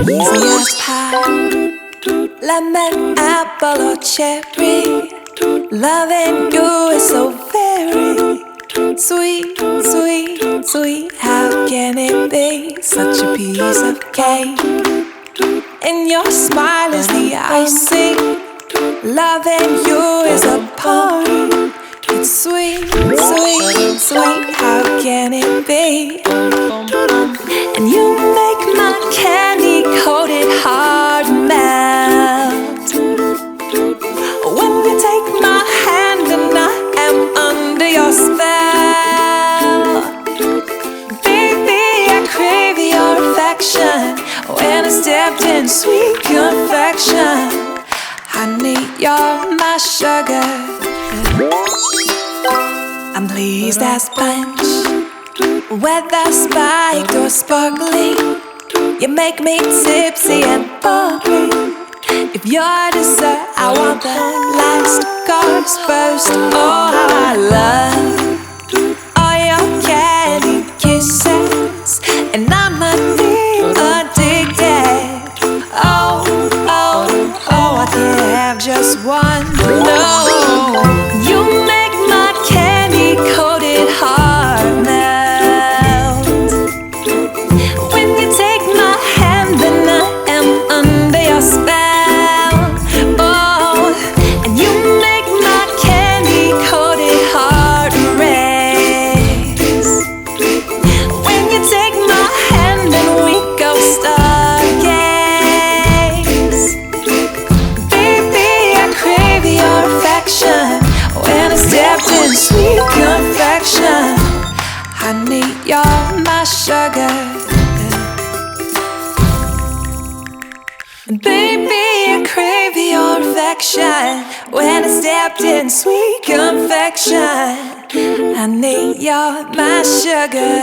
Easy as pie, lemon, apple or cherry. Loving you is so very sweet, sweet, sweet. How can it be such a piece of cake? And your smile is the icing. Loving you is a party. It's sweet, sweet, sweet. How can it be? And you make my candy-coated heart melt when you take my hand and I am under your spell. Baby, I crave your affection when I stepped in sweet confection. Honey, you're my sugar. I'm pleased as punch, whether spiked or sparkling. You make me tipsy and bubbly. If you're dessert, I want the last course first. Oh, how I love all your candy kisses, and I'm addicted. Oh, oh, oh, I can't have just one. No, you make my candy-coated heart melt when you take my hand and I am under your spell. Oh, and you make my candy-coated heart race when you take my hand and we go stargaze. Baby, I crave your affection when I stepped in sweet confection. Honey, you're my sugar. Baby, I crave your affection when I stepped in sweet confection. Honey, you're my sugar.